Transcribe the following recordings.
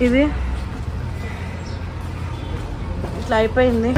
ఇది ఇట్లా అయిపోయింది.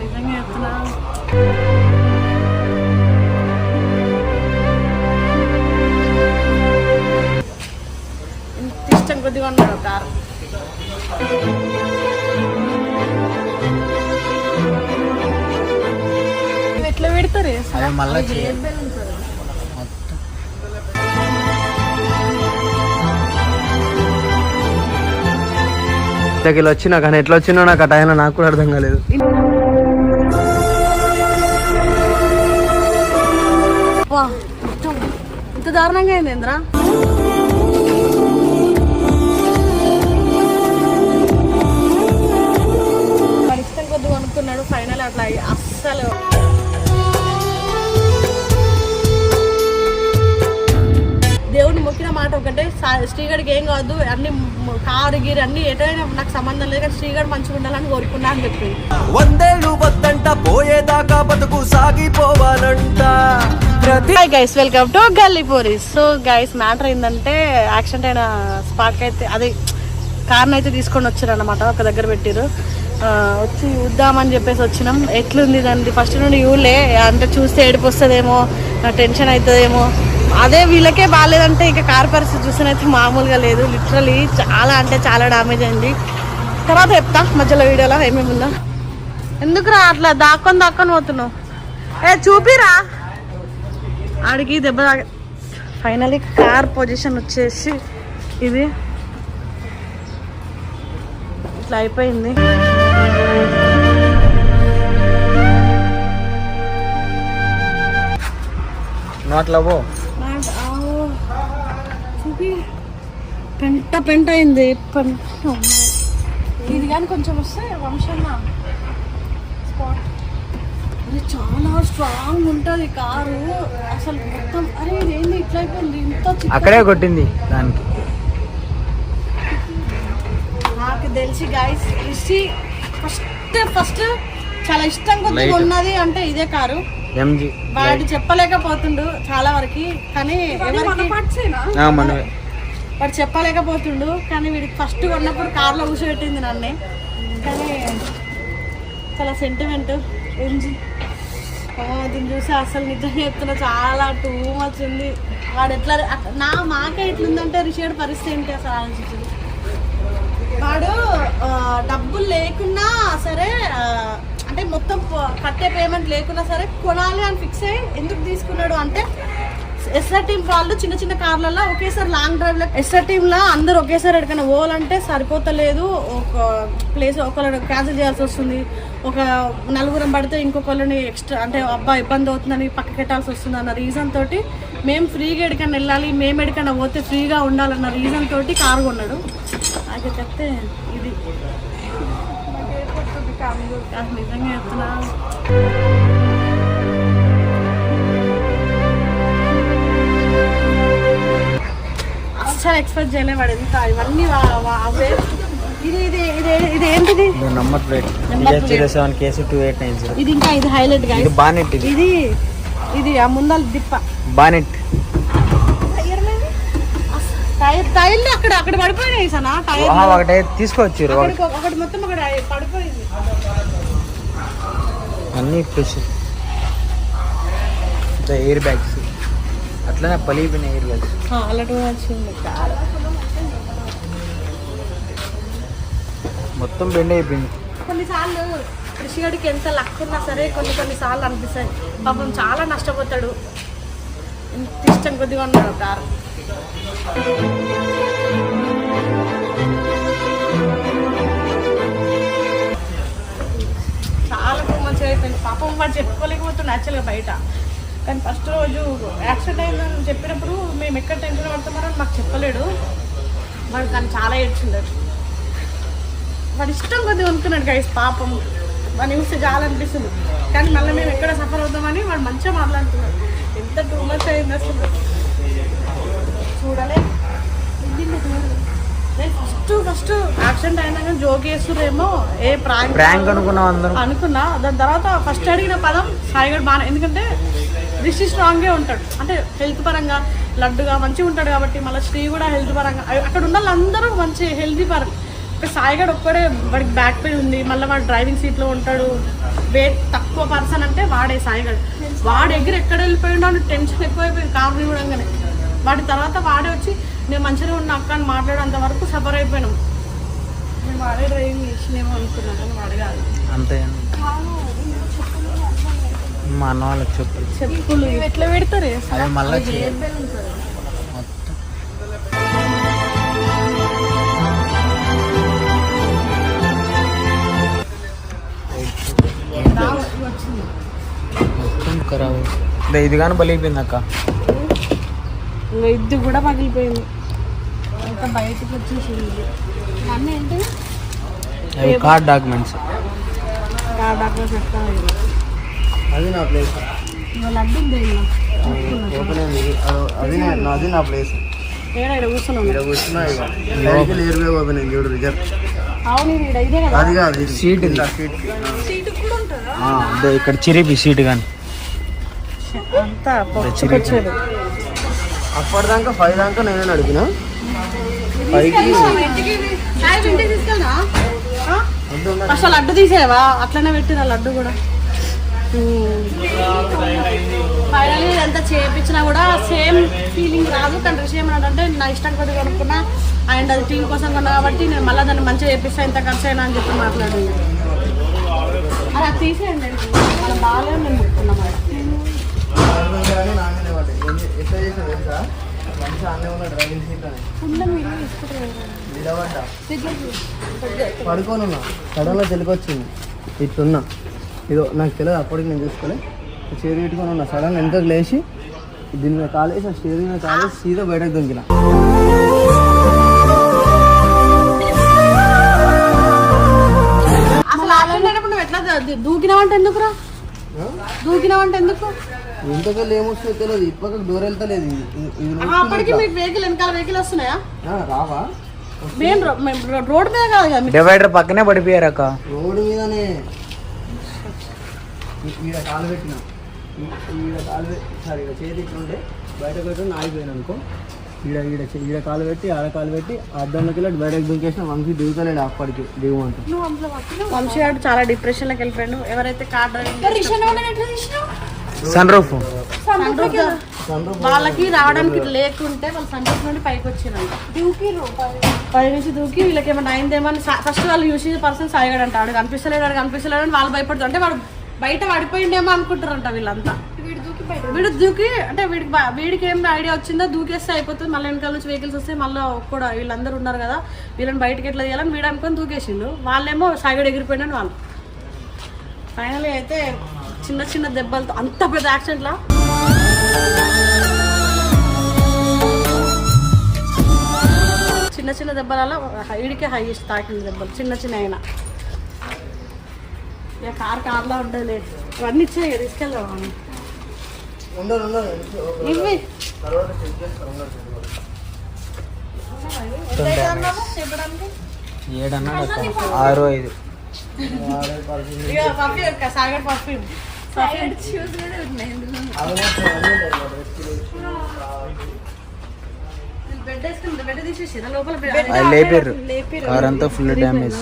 నిజంగా చెప్తున్నా, ఇంత ఇష్టం కొద్దిగా ఉన్నాడు కారు. ఎట్లా పెడతారు దగ్గర వచ్చినా కానీ ఎట్లా వచ్చినా నాకు ఆ టైంలో నాకు కూడా అర్థం కాలేదు. ఇంత దారుణంగా అయింది ఏంద్రా. వాడు ఇష్టం కొద్దిగా అనుకున్నాడు, ఫైనల్ అట్లా అస్సలు దేవుడిని మొక్కిన మాట ఒకటే, శ్రీగడికి ఏం కాదు, అన్ని కారు గీరు అన్ని ఎటైనా నాకు సంబంధం లేదు కానీ శ్రీగడ్ మంచిగా ఉండాలని కోరుకున్నా అని చెప్పి. 100 ఏళ్ళు వద్దంట పోయేదాకా బతుకు సాగిపోవాలంట. హాయ్ గైస్, వెల్కమ్ టు గల్లీ పోరీస్. సో గైస్, మ్యాటర్ ఏంటంటే యాక్సిడెంట్ అయిన స్పాట్ అయితే అది కార్ని అయితే తీసుకొని వచ్చారు అనమాట. ఒక దగ్గర పెట్టిరు, వచ్చి చూద్దామని చెప్పేసి వచ్చినాం. ఎట్లుంది దాన్ని ఫస్ట్ నుండి యూలే అంటే చూస్తే ఏడుపు వస్తుందేమో, టెన్షన్ అవుతుందేమో. అదే వీళ్ళకే బాగాలేదంటే ఇక కార్ పరిస్థితి చూస్తేనైతే మామూలుగా లేదు. లిటరలీ చాలా అంటే చాలా డ్యామేజ్ అయింది. తర్వాత చెప్తా మధ్యలో వీడియోలో ఏమేమి ఉందో. ఎందుకురా అట్లా దాక్కొని పోతున్నావు? చూపిరా. ఆడికి దెబ్బ ఫైనలీ కార్ పొజిషన్ వచ్చేసి ఇది ఇట్లా అయిపోయింది. పెంట అయింది. ఇది కానీ కొంచెం వస్తే వంశన్న స్పాట్. అది చాలా స్ట్రాంగ్ ఉంటుంది కారు అసలు మొత్తం. అరే ఇదేంది ఇట్లా అయిపోయింది, ఇంత అక్కడే కొట్టింది దానికి. నాకు తెలిసి గైస్ ఫస్ట్ చాలా ఇష్టం కొద్దిగా ఉన్నది అంటే ఇదే కారు. వాడు చెప్పలేకపోతుండు చాలా వరకు, కానీ వాడు చెప్పలేకపోతుండు. కానీ వీడికి ఫస్ట్ కొన్నప్పుడు కార్లో కూర్చోబెట్టింది నన్నే. కానీ చాలా సెంటిమెంట్ ఎంజి దీన్ని చూసి అసలు నిజంగా చెప్తున్నా చాలా టూ మచ్ ఉంది. వాడు ఎట్లా మాకే ఎట్లుందంటే రిషేడ్ పరిస్థితి ఏంటి అసలు ఆలోచించింది. వాడు డబ్బులు లేకున్నా సరే, అంటే మొత్తం కట్టే పేమెంట్ లేకున్నా సరే కొనాలి అని ఫిక్స్ అయ్యి ఎందుకు తీసుకున్నాడు అంటే, ఎస్ఆర్ టీమ్ వాళ్ళు చిన్న చిన్న కార్లలో ఒకేసారి లాంగ్ డ్రైవ్లో ఎస్ఆర్ టీంలో అందరూ ఒకేసారి ఎక్కడికైనా పోవాలంటే సరిపోతలేదు. ఒక ప్లేస్ ఒకళ్ళని క్యాన్సిల్ చేయాల్సి వస్తుంది, ఒక నలుగురం పడితే ఇంకొకళ్ళని ఎక్స్ట్రా అంటే అబ్బా ఇబ్బంది అవుతుందని పక్క పెట్టాల్సి వస్తుంది అన్న రీజన్ తోటి మేము ఫ్రీగా ఎక్కడికైనా వెళ్ళాలి, మేము ఎక్కడికైనా పోతే ఫ్రీగా ఉండాలన్న రీజన్ తోటి కారు కొన్నాడు. అది చెప్తే ఇది నిజంగా చెప్తున్నా, అస్సలు ఎక్స్పెక్ట్ చేయలే వాడు ఎంత ఇవన్నీ అవే. ఇది ఇది ఇది ఇది ఏంటిది? నంబర్ ప్లేట్ ఇది ఇంకా ఇది హైలైట్ గా బానెట్. ఇది ఇది ఆ ముందల దిప్ప బానెట్ టైర్లు అక్కడ పడిపోయినాయి సనా. టైర్ ఒకటే తీసుకొచ్చారు, ఒకటి మొత్తం అక్కడ పడిపోయింది. అన్ని ఫ్రెష్ ఎయిర్ బ్యాగ్స్ అట్లనే పలిగిపోయిన ఎయిర్ బ్యాగ్స్ అలాంటి వచ్చింది. మొత్తం బెండ్ అయిపోయింది. కొన్నిసార్లు కృషిగడికి ఎంత లక్ ఉన్నా సరే కొన్నిసార్లు అనిపిస్తాయి పాపం చాలా నష్టపోతాడు. ఇంత ఇష్టం కొద్దిగా ఉన్నాడు కారు. చాలా మంచిగా అయిపోయింది. పాపం వాడు చెప్పుకోలేకపోతుంది యాక్చువల్గా బయట. కానీ ఫస్ట్ రోజు యాక్సిడెంట్ అయిందని చెప్పినప్పుడు మేము ఎక్కడ టెన్షన్ పడుతున్నారో మాకు చెప్పలేడు వాడు. కానీ చాలా ఏడ్చిండడు. వాడు ఇష్టం కొద్దిగా అనుకున్నాడు గైస్ పాపం. వాడిని చూస్తే చాలా అనిపిస్తుంది. కానీ మళ్ళీ మేము ఎక్కడ సఫర్ అవుతామని వాడు మంచిగా మాట్లాడుతున్నాడు. ఎంత టూ మచ్ అయింది అసలు చూడలే. ఫస్ట్ యాక్సిడెంట్ అయినా కానీ జోక్ చేస్తురేమో ఏ ప్రాంక్ అనుకున్నా. దాని తర్వాత ఫస్ట్ అడిగిన పదం సాయిగడ్ బాగా, ఎందుకంటే రిషి స్ట్రాంగ్గా ఉంటాడు, అంటే హెల్త్ పరంగా లడ్డుగా మంచిగా ఉంటాడు కాబట్టి. మళ్ళీ శ్రీ కూడా హెల్త్ పరంగా, అక్కడ ఉన్న వాళ్ళందరూ మంచి హెల్తీ పరంగా. ఇక్కడ సాయిగాడు ఒక్కడే వాడికి బ్యాక్ పెయిన్ ఉంది, మళ్ళీ వాడు డ్రైవింగ్ సీట్లో ఉంటాడు. వెయిట్ తక్కువ పర్సన్ అంటే వాడే సాయిగాడు. వాడు ఎక్కడ వెళ్ళిపోయిండో అని టెన్షన్ ఎక్కువైపోయింది కారు చూడంగానే. వాటి తర్వాత వాడే వచ్చి నేను మంచిగా ఉన్న అక్క అని మాట్లాడేంత వరకు సఫర్ అయిపోయినాం. నేను వాడే డ్రైవింగ్ చేసినేమో అనుకున్నాను కానీ వాడే కాదు. అంతే మా అన్న వాళ్ళకి చెప్పులు ఎట్లా పెడతారు మళ్ళీ ఇది కానీ బలిపోయింది అక్క. ఇది కూడా పగిలిపోయింది. ఇంకా బయటకు వచ్చేసింది. అన్నీ ఏంటి కార్డ్ డాక్యుమెంట్స్. కార్డ్ డాక్యుమెంట్స్ ఎక్కడ అది నా ప్లేస్. లడ్డు ఓపెన్ అయింది. అది నా ప్లేస్. కూర్చున్నా ఓపెన్ అయింది చూడు రిజర్వ్. అది కాదు సీట్. ఇక్కడ చిరిపి సీట్ కానీ అప్పటిదాకా 5 దాకా నేనే నడిపిన. 5కి అసలు లడ్డు తీసేవా అట్లనే పెట్టిన లడ్డు కూడా. ఫైనల్లీ ఇదంతా చేయించినా కూడా సేమ్ ఫీలింగ్ రాదు. కానీ విషయం ఏంటంటే నా ఇష్టం కొద్దిగా కొనుక్కున్నా అండ్ అది టీం కోసం కొన్నా కాబట్టి నేను మళ్ళీ దాన్ని మంచిగా చేపిస్తా ఇంత ఖర్చు అయినా అని చెప్పి మాట్లాడింది. అది తీసేయండి మన బాగా మేము ముట్టుకున్నాం. పడుకోనున్నా సడన్గా తెలికొచ్చింది. ఇట్లున్నా ఇదో నాకు తెలియదు, అప్పటికి నేను చూసుకోలే. చేరు పెట్టుకొని ఉన్నా, సడన్గా వెనకకు లేచి దీని మీద కాలేసి ఆ స్టేర్ మీద కాలేసి సీదా బయటకు దొంగిన. అసలు ఎట్లా దూకినావంటే ఎందుకురా? దూకినావంటే ఎందుకు? ఇంతకెళ్ళి ఏమొస్తుందో తెలియదు. ఇప్పటికి డోర్ వెళ్తలేదు. అప్పటికి మీకు వెహికల్ వెనకాల వెహికల్ వస్తున్నాయా? రావా? రోడ్ మీద కాదు కదా, డివైడర్ పక్కనే పడిపోయారు అక్క. రోడ్డు మీదనే ఈడ కాలు పెట్టిన, ఈడ కాలు సారీ ఈడ చేతి ఇట్లుంటే బయటకు పెట్టి ఆగిపోయాను అనుకో. ఈడ కాలు పెట్టి ఆడ కాలు పెట్టి అద్దంలోకి వెళ్ళి బయటకు దుంకేసిన. వంశీ దిగుతలేడు అప్పటికి దిగుమంటూ. వంశీ గారు చాలా డిప్రెషన్ లోకి వెళ్ళిపోయాడు. ఎవరైతే కార్ డ్రైవింగ్ సన్ రూఫ్ వాళ్ళకి రావడానికి లేకుంటే వాళ్ళు సన్ రూఫ్ నుండి పైకి వచ్చిందంట. పై నుంచి దూకి వీళ్ళకి ఏమైనా అయిందేమని ఫస్ట్ వాళ్ళు యూస్ చేసే పర్సన్ సాయిగాడు అంట. ఆడు కనిపిస్తలేడు అని వాళ్ళు భయపడుతుంది. అంటే వాడు బయట పడిపోయిండేమో అనుకుంటారంట వీళ్ళంతా. వీడు దూకి అంటే వీడికి ఏం ఐడియా వచ్చిందో దూకేస్తే అయిపోతుంది. మళ్ళీ వెనకాల నుంచి వెహికల్స్ వస్తే మళ్ళీ కూడా వీళ్ళందరూ ఉన్నారు కదా, వీళ్ళని బయటకి ఎట్లా చేయాలని వీడు అనుకొని దూకేసిండు. వాళ్ళేమో సాయిగాడు ఎగిరిపోయినాను వాళ్ళు. ఫైనలీ అయితే చిన్న చిన్న దెబ్బలతో అంత పెద్ద యాక్సిడెంట్లా చిన్న దెబ్బలలో హైడ్కే హైయెస్ట్ తాకింది దెబ్బలు. చిన్న అయినా ఇక కార్లా ఉండదు. ఇవన్నీ ఇచ్చాయి తీసుకెళ్దాం. ఇవి చెప్పడానికి 7.5 సాగర్ పర్ఫ్యూమ్ కారంతా ఫుల్ డ్యామేజ్.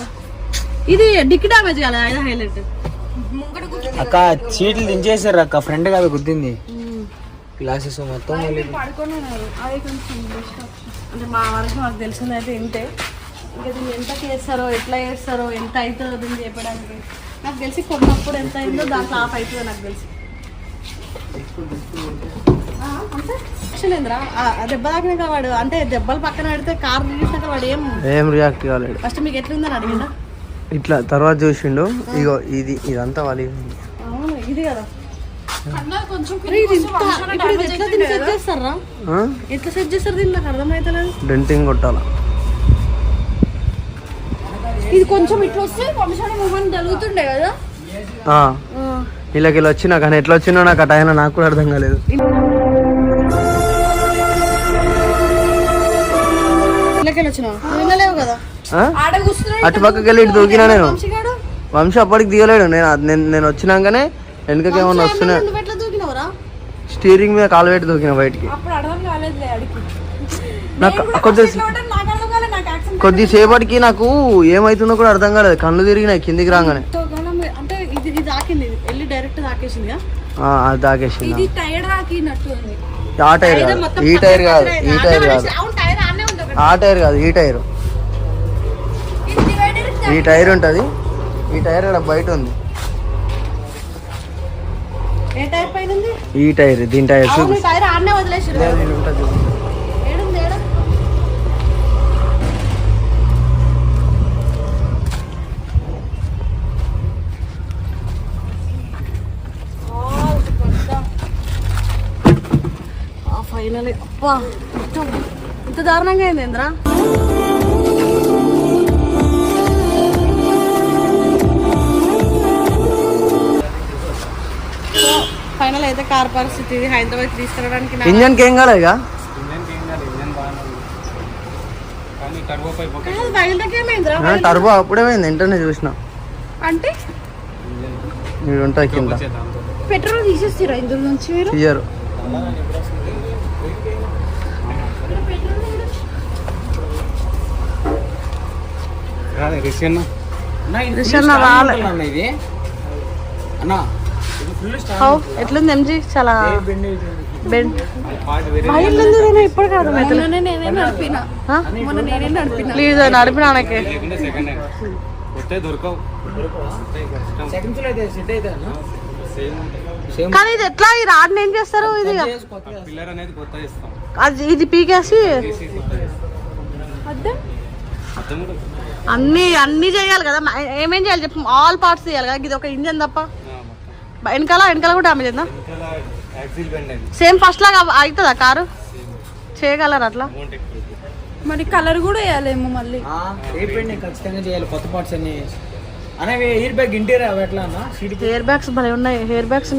ఇది డిక్కి డ్యామేజ్ కాదా? హైలైట్ అక్క సీట్లు దించేసారు అక్క. ఫ్రంట్ కాదు గుద్దింది. గ్లాసెస్ మొత్తం పడుకొని ఉన్నారు. అది కొంచెం బెస్ట్ ఆప్షన్. అంటే మా వరకు మాకు తెలిసింది అయితే ఇంతే. ఇంకా దీన్ని ఎంత చేస్తారో ఎట్లా చేస్తారో ఎంత అవుతుందో దీన్ని చెప్పడానికి నాకు తెలిసి కొన్నప్పుడు ఎంత అయిందో దాంట్లో ఆఫ్ అవుతుందో నాకు తెలిసి. అంటే అక్షలేంద్రా దెబ్బ తాకినాక వాడు అంటే దెబ్బలు పక్కన పెడితే కార్ చూసినాక వాడు ఏం రియాక్ట్ కాలేడు. ఫస్ట్ మీకు ఎట్లుందని అడిగిందా? ఇట్లా తర్వాత చూసిండు. ఇగో ఇదంతా వాళ్ళు. అవును ఇది కదా ఎట్లా సెట్ చేస్తారు దీన్ని నాకు అర్థమవుతలేదు. డెంటింగ్ కొట్టాల. ఇది కొంచెం ఇట్లా వస్తే వంశాన్ని మూమెంట్ జరుగుతుండే కదా. వీళ్ళకి వచ్చినా కానీ ఎట్లా వచ్చినా నాకు అట అయినా నాకు కూడా అర్థం కాలేదు. అటు పక్కకి వెళ్ళి ఇటు దూకినా నేను. వంశీ అప్పటికి దిగలేడు. నేను వచ్చినాకనే వెనుకకి ఏమన్నా వస్తున్నా స్టీరింగ్ మీద కాలు పెట్టి దూకిన బయటికి. అప్పుడు అర్థం కాలేదులే అడిగి. నాకు కొద్దిసేపటికి నాకు ఏమైతుందో కూడా అర్థం కాలేదు, కళ్ళు తిరిగినాయి కిందికి రాగానే. అంటే ఇది తాకింది, వెళ్ళి డైరెక్ట్ తాకేసింది. అది తాకేసింది. ఇది టైర్ తాకినట్టు ఉంది. ఆ టైర్ కాదు, ఈ టైర్ కాదు, ఈ టైర్ కాదు, ఆ టైర్ కాదు, ఈ టైర్. ఈ టైర్ ఉంటది, ఈ టైర్ ఇక్కడ బయట ఉంది. ఏ టైర్ పైన ఉంది? ఈ టైర్, దీని టైర్ టైర్ ఆడనే వదిలేసారు. ఫైనల్ అబ్బా ఇంత దారుణంగా అయింది ఏంద్రా. ఫైనల్ అయితే కార్ పరిస్థితి ఇది. హైదరాబాద్ తీసుకురావడానికి ఇంజన్ ఏం కాలేగా, టర్బో అప్పుడే పోయింది, వెంటనే చూసిన. అంటే మీరు ఉంటాయి కింద. పెట్రోల్ తీసేస్తారా ఇందులో నుంచి? మీరు తీయరు. ఎట్లుంది ఎంజీ? చాలా ఇప్పుడు కాదు, ప్లీజ్ నడిపిన కానీ ఇది ఎట్లా ఈ రాడ్ని ఏం చేస్తారు? ఇది పీకేసి అన్ని చేయాలి కదా. ఏమేం చేయాలి చెప్పు? ఆల్ పార్ట్స్ చేయాలి కదా. ఇది ఒక ఇంజన్ తప్ప వెనకాల కూడా డామేజ్ అయిందా? సేమ్ ఫస్ట్ లాగా అవుతుందా కారు? చేయగలరు అట్లా? మరి కలర్ కూడా వేయాలేమో మళ్ళీ. ఖచ్చితంగా చేయాలి, కొత్త పార్ట్స్ అన్ని. ఎయిర్ బ్యాగ్ ఇంటీరియర్ అవి ఎట్లా అన్న? హెయిర్ బ్యాగ్స్ భలే ఉన్నాయి. హెయిర్ బ్యాగ్స్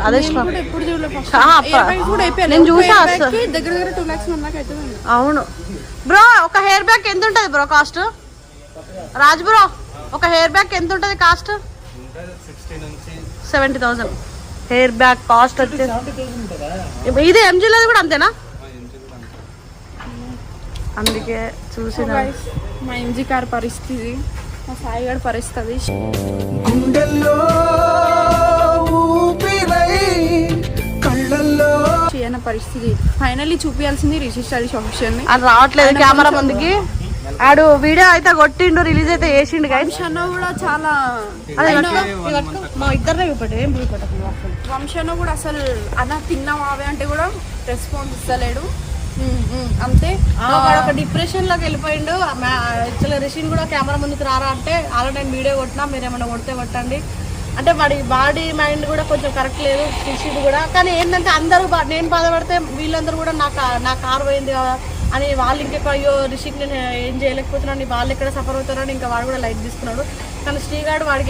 అదే నేను చూసా. దగ్గర 2 lakhs అవుతుంది. అవును బ్రో, ఒక హెయిర్ బ్యాగ్ ఎంత ఉంటుంది బ్రో కాస్ట్? రాజ్ బ్రో, ఒక హెయిర్ బ్యాగ్ ఎంత ఉంటుంది కాస్ట్? 70,000 హెయిర్ బ్యాగ్ కాస్ట్ వచ్చేసి. ఇది ఎంజీలో కూడా అంతేనా? అందుకే చూసిన మా ఎంజీ కార్ పరిస్థితి, మా సాయిగాడి పరిస్థితి చేయన పరిస్థితి. ఫైనల్లీ చూపించాల్సింది రిషి స్టడీస్ ఆప్షన్ అది రావట్లేదు కెమెరా ముందుకి. ఆడు వీడియో అయితే కొట్టిండు, రిలీజ్ అయితే చేసిండు. వంశన్న కూడా చాలా మా ఇద్దరు వంశన్న కూడా అసలు అలా తిన్నావావే అంటే కూడా రెస్పాన్స్ ఇస్తలేడు. అంతే, ఒక డిప్రెషన్ లోకి వెళ్ళిపోయిండు. యాక్చువల్గా రిషిని కూడా కెమెరా ముందుకు రారా అంటే ఆల్రెడీ నేను వీడియో కొట్టినా, మీరు ఏమైనా కొడితే కొట్టండి అంటే వాడి బాడీ మైండ్ కూడా కొంచెం కరెక్ట్ లేదు రిషిది కూడా. కానీ ఏంటంటే అందరూ నేను బాధపడితే వీళ్ళందరూ కూడా నా కారు పోయింది కదా అని వాళ్ళు ఇంకెక్కడ అయ్యో రిషికి నేను ఏం చేయలేకపోతున్నాను, వాళ్ళు ఎక్కడ సఫర్ అవుతారని ఇంకా వాడు కూడా లైట్ తీసుకున్నాడు. కానీ శ్రీగాడు వాడు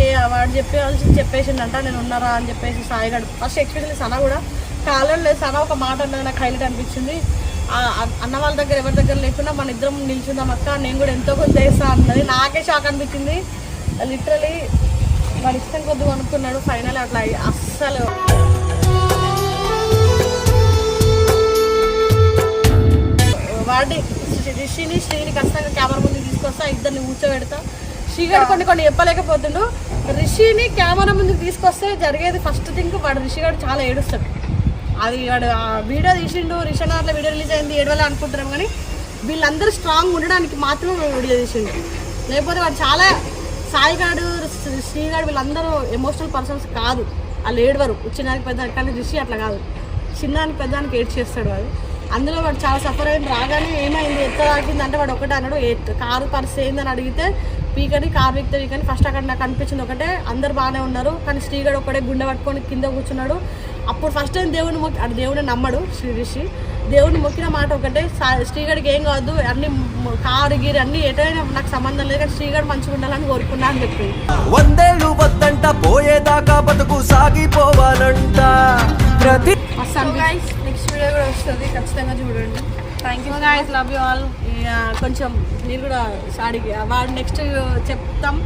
చెప్పేసిండంట నేను ఉన్నారా అని చెప్పేసి. సాయిగాడు ఫస్ట్ ఎక్స్పెషల్లీ సన కూడా కాలం లేదు. సన ఒక మాట అన్నది నాకు హైలైట్ అనిపించింది. అన్న వాళ్ళ దగ్గర ఎవరి దగ్గర లేకుండా మన ఇద్దరం నిల్చుందాం అక్క, నేను కూడా ఎంతో కొంత చేస్తా అన్నది. నాకే షాక్ అనిపించింది. లిటరలీ వాడు ఇష్టం కొద్దిగా అనుకున్నాడు. ఫైనల్ అట్లా అస్సలు వాడి రిషిని శ్రీని ఖచ్చితంగా కెమెరా ముందు తీసుకొస్తా, ఇద్దరిని కూర్చోబెడతా. శ్రీగాడు కొన్ని చెప్పలేకపోతుండు. రిషిని కెమెరా ముందుకు తీసుకొస్తే జరిగేది ఫస్ట్ థింగ్ వాడు రిషిగాడు చాలా ఏడుస్తాడు. అది వాడు వీడియో తీసిండు, రిషనార్లో వీడియో రిలీజ్ అయింది, ఏడవలే అనుకుంటున్నాం. కానీ వీళ్ళందరూ స్ట్రాంగ్ ఉండడానికి మాత్రమే వీడియో తీసిండు. లేకపోతే వాడు చాలా సాయిగాడు శ్రీగాడు వీళ్ళందరూ ఎమోషనల్ పర్సన్స్ కాదు, వాళ్ళు ఏడవరు చిన్నానికి పెద్దానికి. కానీ రిషి అట్లా కాదు, చిన్నానికి పెద్దానికి ఏడ్ చేస్తాడు వాడు. అందులో వాడు చాలా సఫర్ అయింది. రాగానే ఏమైంది ఎంత తాకింది అంటే వాడు ఒకటే అన్నాడు, కారు పరిస్థితి ఏందని అడిగితే పీకని కారు వీక్తే కానీ ఫస్ట్ అక్కడ నాకు అనిపించింది ఒకటే, అందరు బాగానే ఉన్నారు కానీ శ్రీగాడు ఒకటే గుండె పట్టుకొని కింద కూర్చున్నాడు. అప్పుడు ఫస్ట్ టైం దేవుడిని మొక్కి దేవుడిని నమ్మడు రిషి. దేవుడిని మొక్కిన మాట ఒకటే, శ్రీగాడికి ఏం కాదు, అన్ని కారు గీరి అన్ని ఎటైనా నాకు సంబంధం లేదు కానీ శ్రీగాడు మంచిగా ఉండాలని కోరుకున్నా అని చెప్పి. 100 ఏళ్ళు వద్దంట పోయేదాకా బతుకు సాగిపోవాలంట. నెక్స్ట్ వీడియో కూడా వస్తుంది, ఖచ్చితంగా చూడండి. Thank you guys, love you all. కొంచెం మీరు కూడా అడిగి వాడు నెక్స్ట్ చెప్తాం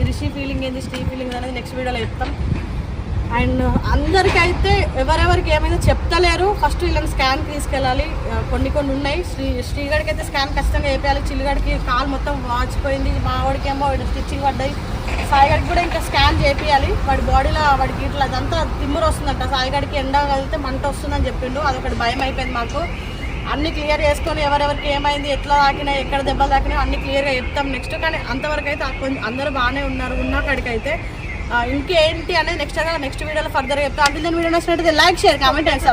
రిషి ఫీలింగ్ ఏంది శ్రీ ఫీలింగ్ అనేది నెక్స్ట్ వీడియోలో చెప్తాం. అండ్ అందరికైతే ఎవరెవరికి ఏమైనా చెప్తలేరు. ఫస్ట్ వీళ్ళని స్కాన్ తీసుకెళ్ళాలి. కొన్ని ఉన్నాయి. శ్రీగడికి అయితే స్కాన్ ఖచ్చితంగా వేయాలి. చిల్లుగడికి కాలు మొత్తం వాచిపోయింది. మా వాడికి ఏమో స్టిచ్చింగ్ పడ్డాయి. సాయిగడికి కూడా ఇంకా స్కాన్ చేపియాలి. వాడి బాడీలో వాడికి ఇట్లా అదంతా తిమ్మురు వస్తుందంట. సాయిగడికి ఎండ కలిగితే మంట వస్తుందని చెప్పిండు. అదొకటి భయం అయిపోయింది మాకు. అన్ని క్లియర్ చేసుకొని ఎవరెవరికి ఏమైంది, ఎట్లా తాకినాయి, ఎక్కడ దెబ్బలు తాకినాయి అన్ని క్లియర్గా చెప్తాం నెక్స్ట్. కానీ అంతవరకు అయితే కొంచెం అందరూ బాగానే ఉన్నారు. ఉన్న కాడికి అయితే ఇంకేంటి అనేది నెక్స్ట్ వీడియోలో ఫర్దర్గా చెప్తాం. అంటే వీడియో నచ్చినట్టయితే లైక్, షేర్, కామెంట్ అండ్